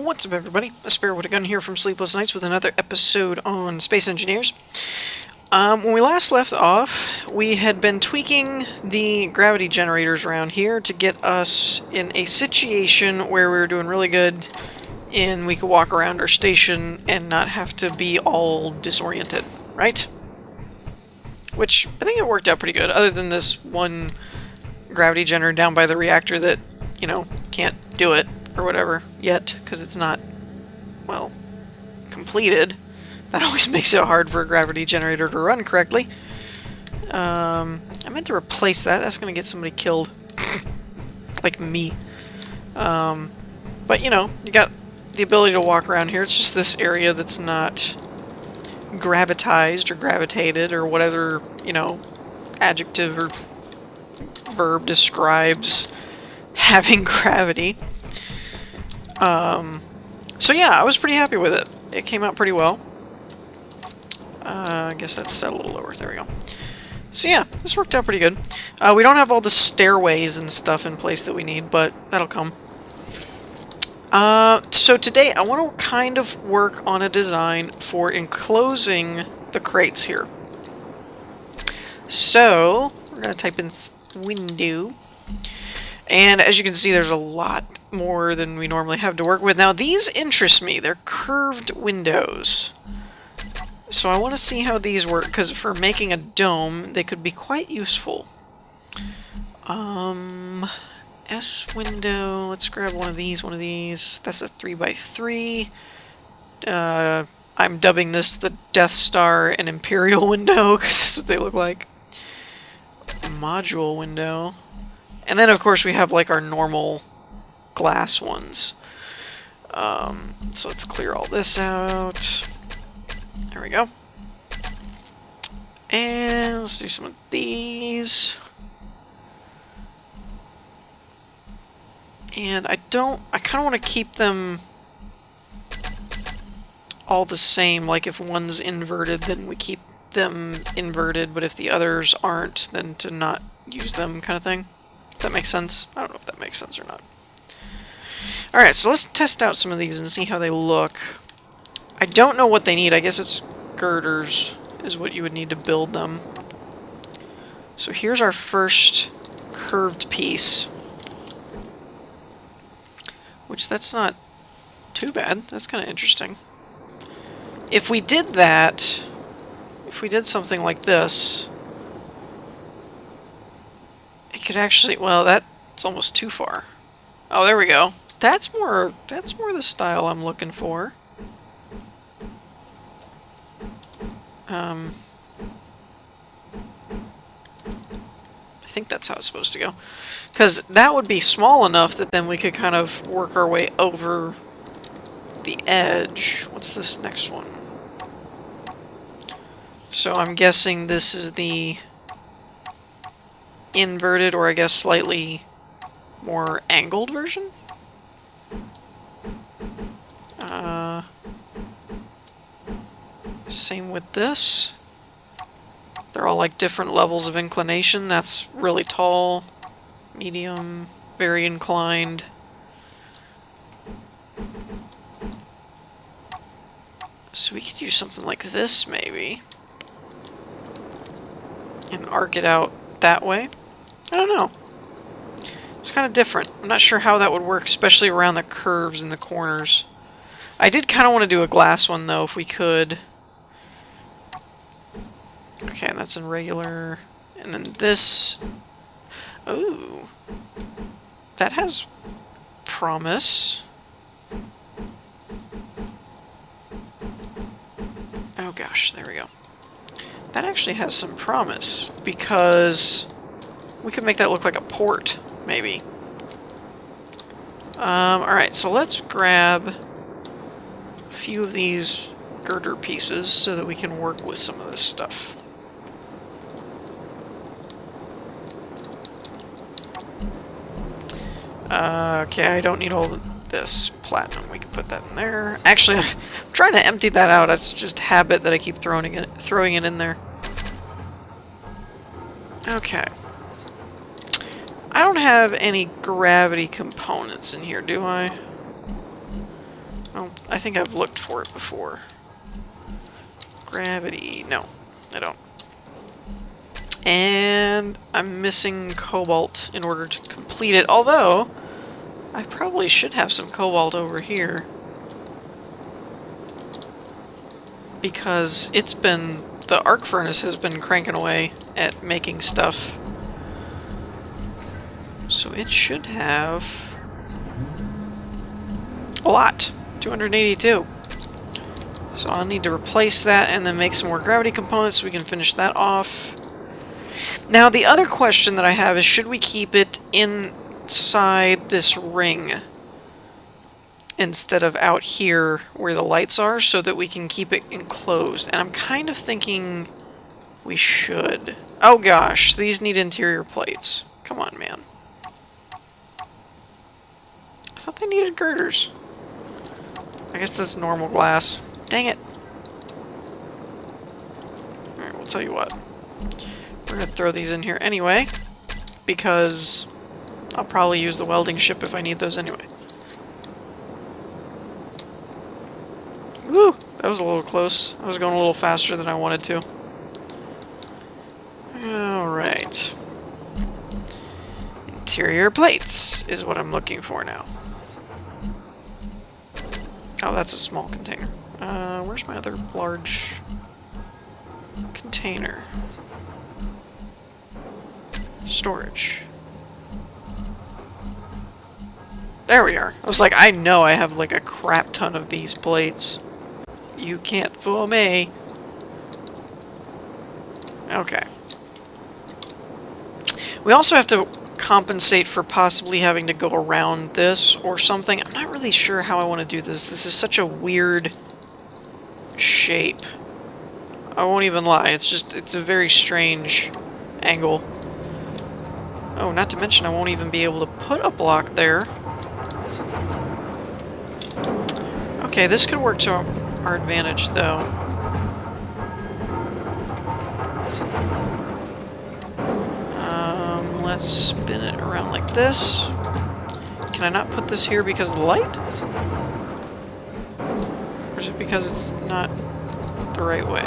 What's up, everybody? A Spare with a Gun here from Sleepless Nights with another episode on Space Engineers. When we last left off, we had been tweaking the gravity generators around here to get us in a situation where we were doing really good and we could walk around our station and not have to be all disoriented, right? Which, I think it worked out pretty good, other than this one gravity generator down by the reactor that, you know, can't do it. Or whatever, yet, because it's not, well, completed. That always makes it hard for a gravity generator to run correctly. I meant to replace that. That's going to get somebody killed. Like me. But, you know, you got the ability to walk around here. It's just this area that's not gravitized or gravitated or whatever, you know, adjective or verb describes having gravity. So yeah, I was pretty happy with it. It came out pretty well. I guess that's set a little lower. There we go. So yeah, this worked out pretty good. We don't have all the stairways and stuff in place that we need, but that'll come. So today I want to kind of work on a design for enclosing the crates here. So, we're going to type in window. And as you can see, there's a lot more than we normally have to work with. Now, these interest me. They're curved windows. So I want to see how these work, because for making a dome, they could be quite useful. S window. Let's grab one of these, That's a 3x3. I'm dubbing this the Death Star and Imperial window, because that's what they look like. Module window. And then, of course, we have, like, our normal glass ones. So let's clear all this out. There we go. And let's do some of these. And I kind of want to keep them all the same. Like, if one's inverted, then we keep them inverted. But if the others aren't, then to not use them, kind of thing. If that makes sense. I don't know if that makes sense or not. Alright, so let's test out some of these and see how they look. I don't know what they need. I guess it's girders is what you would need to build them. So here's our first curved piece. Which, that's not too bad. That's kind of interesting. If we did that, if we did something like this, it could actually, well, that's almost too far. Oh, there we go. That's more the style I'm looking for. I think that's how it's supposed to go. Because that would be small enough that then we could kind of work our way over the edge. What's this next one? So I'm guessing this is the inverted, or I guess slightly more angled version? Same with this. They're all like different levels of inclination. That's really tall, medium, very inclined. So we could use something like this, maybe. And arc it out that way. I don't know. It's kind of different. I'm not sure how that would work, especially around the curves and the corners. I did kind of want to do a glass one, though, if we could. Okay, and that's in regular. And then this. Ooh. That has promise. Oh gosh, there we go. That actually has some promise, because we could make that look like a port, maybe. Alright, so let's grab a few of these girder pieces so that we can work with some of this stuff. Okay, I don't need all of this platinum. We can put that in there. Actually, I'm trying to empty that out. It's just habit that I keep throwing it in there. Okay. I don't have any gravity components in here, do I? Well, I think I've looked for it before. Gravity. No, I don't. And I'm missing cobalt in order to complete it, although I probably should have some cobalt over here. Because it's been... the arc furnace has been cranking away at making stuff. So it should have... a lot. 282. So I'll need to replace that and then make some more gravity components so we can finish that off. Now the other question that I have is, should we keep it inside this ring instead of out here where the lights are, so that we can keep it enclosed? And I'm kind of thinking we should. Oh gosh, these need interior plates. Come on, man. I thought they needed girders. I guess that's normal glass. Dang it. Alright, we'll tell you what. We're gonna throw these in here anyway, because I'll probably use the welding ship if I need those anyway. Woo! That was a little close. I was going a little faster than I wanted to. Alright. Interior plates is what I'm looking for now. Oh, that's a small container. Where's my other large container? Storage. There we are. I was like, I know I have like a crap ton of these plates. You can't fool me. Okay. We also have to compensate for possibly having to go around this or something. I'm not really sure how I want to do this. This is such a weird shape. I won't even lie. It's a very strange angle. Oh, not to mention I won't even be able to put a block there. Okay, this could work to our advantage, though. Let's spin it around like this. Can I not put this here because of the light? Or is it because it's not the right way?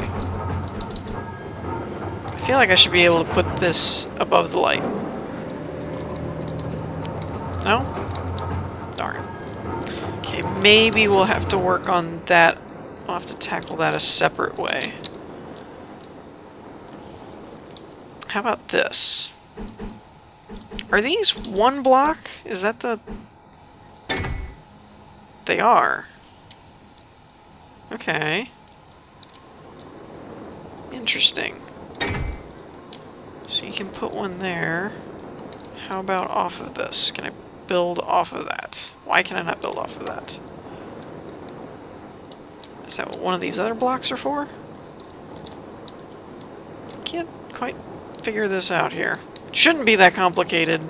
I feel like I should be able to put this above the light. No? Darn. Okay, maybe we'll have to work on that. I'll have to tackle that a separate way. How about this? Are these one block? Is that the... They are. Okay. Interesting. So you can put one there. How about off of this? Can I build off of that? Why can I not build off of that? Is that what one of these other blocks are for? Can't quite figure this out here. It shouldn't be that complicated.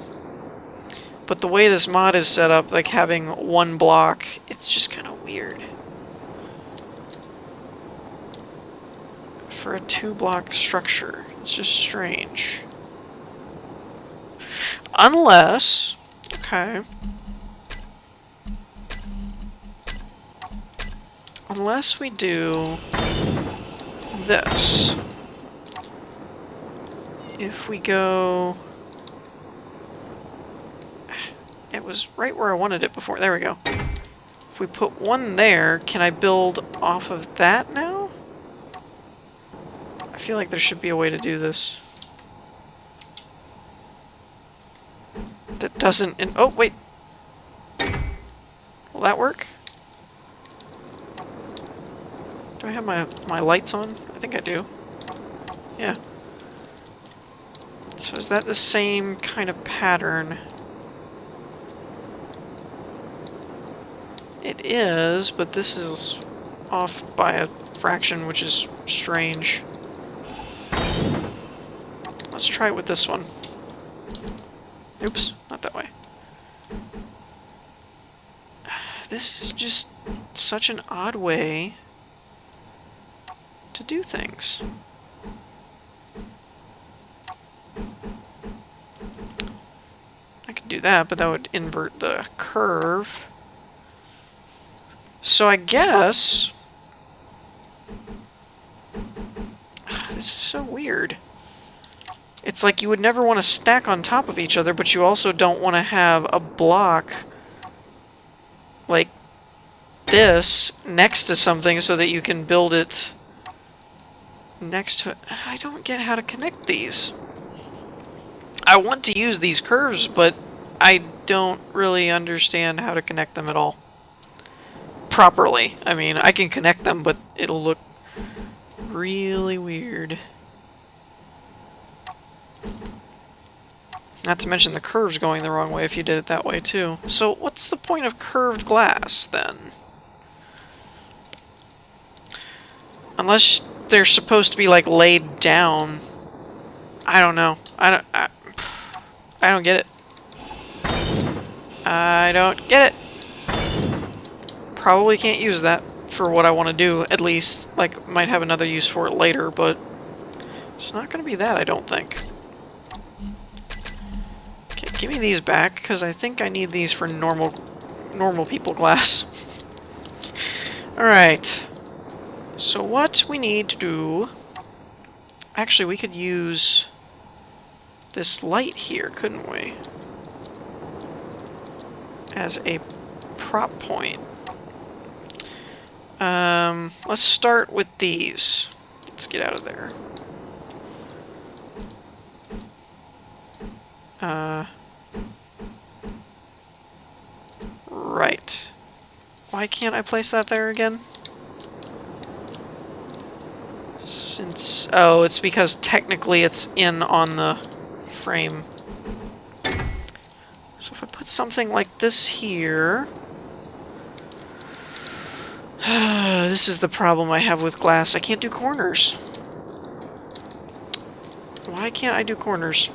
But the way this mod is set up, like having one block, it's just kind of weird. For a two-block structure, it's just strange. Unless... Okay. Unless we do this. If we go... It was right where I wanted it before. There we go. If we put one there, can I build off of that now? I feel like there should be a way to do this. That doesn't... Oh, wait. Will that work? Do I have my lights on? I think I do. Yeah. So is that the same kind of pattern? It is, but this is off by a fraction, which is strange. Let's try it with this one. Oops, not that way. This is just such an odd way to do things. I could do that, but that would invert the curve. So I guess... This is so weird. It's like you would never want to stack on top of each other, but you also don't want to have a block like this next to something so that you can build it next to it. I don't get how to connect these. I want to use these curves, but I don't really understand how to connect them at all. Properly. I mean, I can connect them, but it'll look really weird. Not to mention the curves going the wrong way if you did it that way, too. So, what's the point of curved glass, then? Unless they're supposed to be, like, laid down. I don't know. I don't get it. I don't get it. Probably can't use that for what I want to do, at least. Like, might have another use for it later, but it's not going to be that, I don't think. Okay, give me these back, because I think I need these for normal people glass. Alright. So what we need to do... Actually, we could use this light here, couldn't we? As a prop point. Let's start with these. Let's get out of there. Right. Why can't I place that there again? Since... Oh, it's because technically it's in on the frame. So if I put something like this here... This is the problem I have with glass. I can't do corners. Why can't I do corners?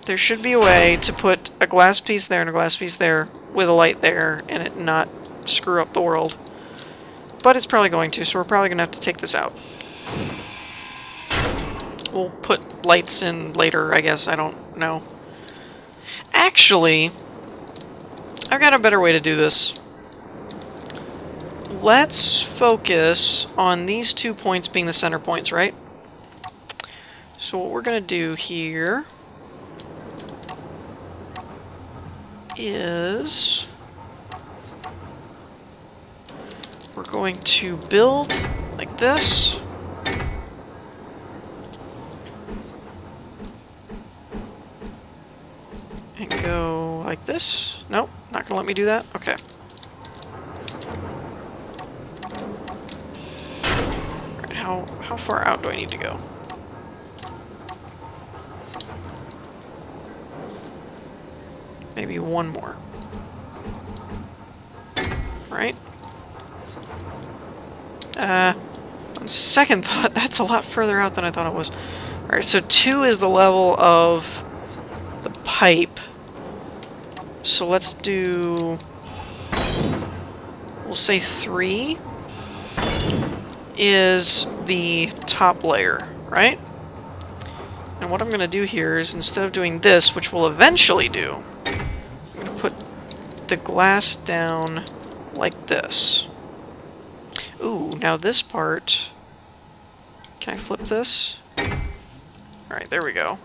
There should be a way to put a glass piece there and a glass piece there with a light there and it not screw up the world. But it's probably going to, so we're probably going to have to take this out. We'll put lights in later, I guess. I don't know. Actually, I've got a better way to do this. Let's focus on these 2 points being the center points, right? So what we're going to do here is we're going to build like this. And go like this. Nope, not going to let me do that. Okay. How far out do I need to go? Maybe one more. Right? On second thought, that's a lot further out than I thought it was. Alright, so 2 is the level of the pipe. So let's do... We'll say 3 is the top layer, right? And what I'm going to do here is, instead of doing this, which we'll eventually do, I'm going to put the glass down like this. Ooh, now this part... Can I flip this? Alright, there we go.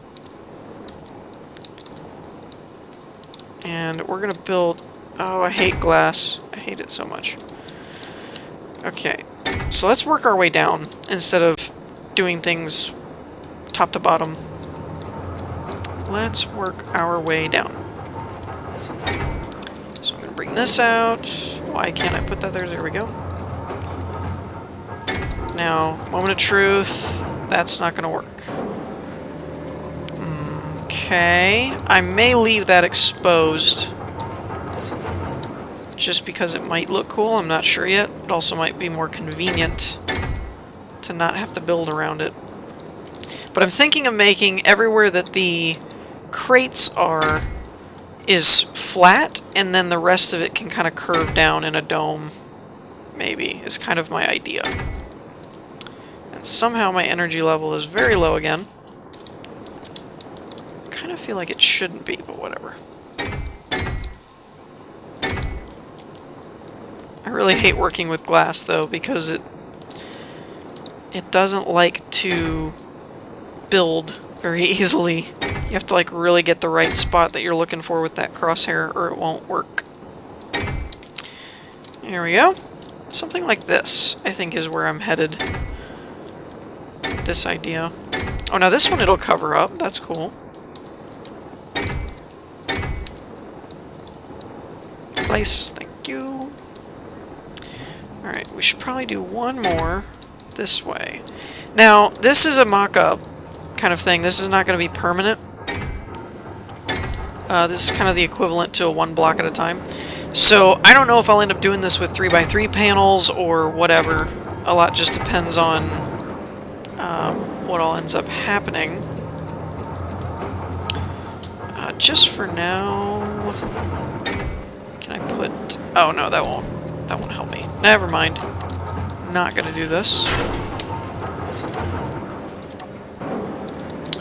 And we're going to build... Oh, I hate glass. I hate it so much. Okay, so let's work our way down instead of doing things top to bottom. Let's work our way down. So I'm going to bring this out. Why can't I put that there? There we go. Now, moment of truth. That's not going to work. Okay. I may leave that exposed. Just because it might look cool, I'm not sure yet. It also might be more convenient to not have to build around it. But I'm thinking of making everywhere that the crates are is flat, and then the rest of it can kind of curve down in a dome, maybe, is kind of my idea. And somehow my energy level is very low again. I kind of feel like it shouldn't be, but whatever. I really hate working with glass, though, because it doesn't like to build very easily. You have to, like, really get the right spot that you're looking for with that crosshair, or it won't work. There we go. Something like this, I think, is where I'm headed. This idea. Oh, now this one it'll cover up. That's cool. Place. Thank you. Alright, we should probably do one more this way. Now, this is a mock-up kind of thing. This is not going to be permanent. This is kind of the equivalent to a one block at a time. So, I don't know if I'll end up doing this with 3x3 panels or whatever. A lot just depends on what all ends up happening. Just for now... Can I put... Oh, no, that won't help me. Never mind. Not gonna do this.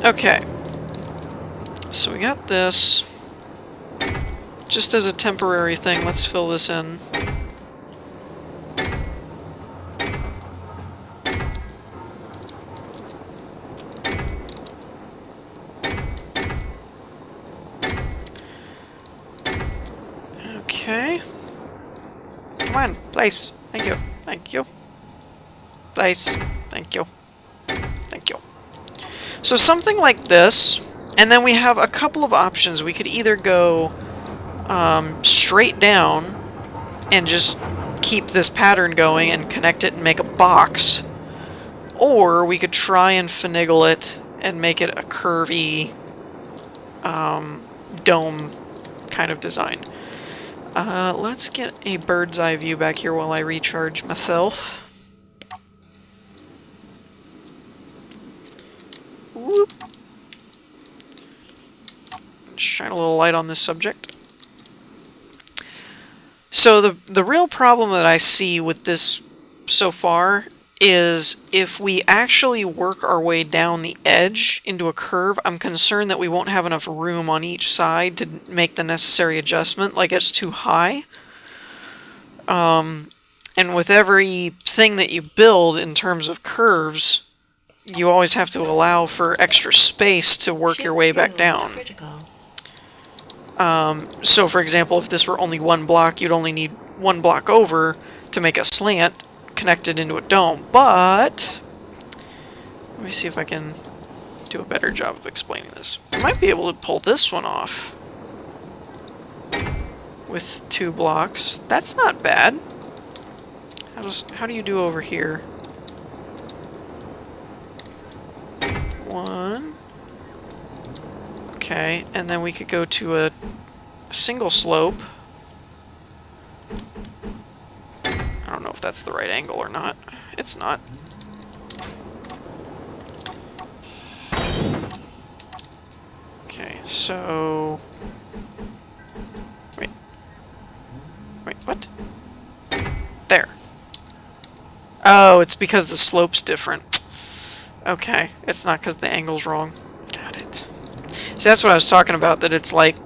Okay. So we got this. Just as a temporary thing, let's fill this in. Okay. Come on, place. Thank you. Thank you. Place. Thank you. Thank you. So something like this, and then we have a couple of options. We could either go straight down and just keep this pattern going and connect it and make a box, or we could try and finagle it and make it a curvy dome kind of design. Let's get a bird's eye view back here while I recharge myself. Whoop. Shine a little light on this subject. So the real problem that I see with this so far is if we actually work our way down the edge into a curve, I'm concerned that we won't have enough room on each side to make the necessary adjustment, like it's too high. And with every thing that you build in terms of curves, you always have to allow for extra space to work your way back down. So for example, if this were only one block, you'd only need one block over to make a slant connected into a dome. But let me see if I can do a better job of explaining this. I might be able to pull this one off with 2 blocks. That's not bad. How do you do over here? 1. Okay, and then we could go to a single slope. I don't know if that's the right angle or not. It's not. Okay, so... Wait, what? There. Oh, it's because the slope's different. Okay, it's not because the angle's wrong. Got it. See, that's what I was talking about, that it's like,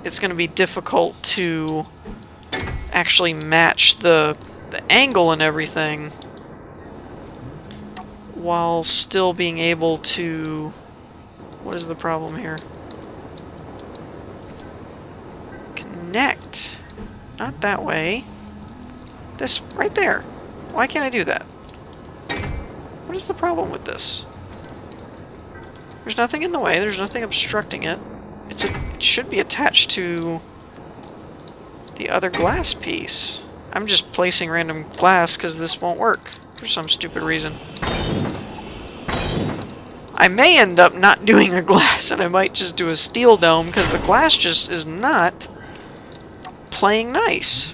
it's going to be difficult to actually match the angle and everything while still being able to... What is the problem here? Connect. Not that way. This, right there. Why can't I do that? What is the problem with this? There's nothing in the way, there's nothing obstructing it. It should be attached to the other glass piece. I'm just placing random glass because this won't work for some stupid reason. I may end up not doing a glass and I might just do a steel dome because the glass just is not playing nice.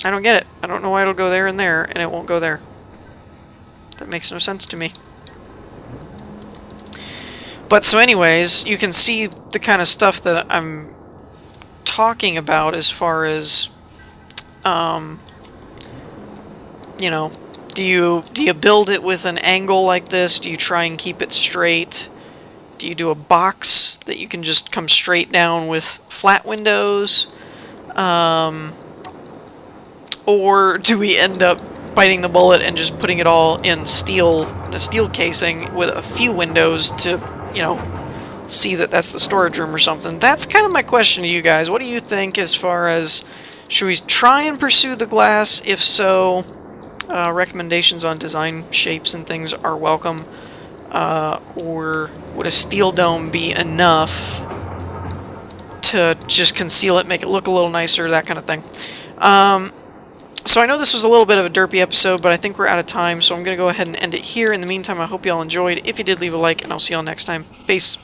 I don't get it. I don't know why it'll go there and there and it won't go there. That makes no sense to me. But so anyways, you can see the kind of stuff that I'm talking about as far as, you know, do you build it with an angle like this? Do you try and keep it straight? Do you do a box that you can just come straight down with flat windows? Or do we end up biting the bullet and just putting it all in a steel casing with a few windows to, you know, see that that's the storage room or something? That's kind of my question to you guys. What do you think as far as, should we try and pursue the glass? If so, recommendations on design shapes and things are welcome. Or would a steel dome be enough to just conceal it, make it look a little nicer, that kind of thing? So I know this was a little bit of a derpy episode, but I think we're out of time, so I'm going to go ahead and end it here. In the meantime, I hope y'all enjoyed. If you did, leave a like, and I'll see y'all next time. Peace.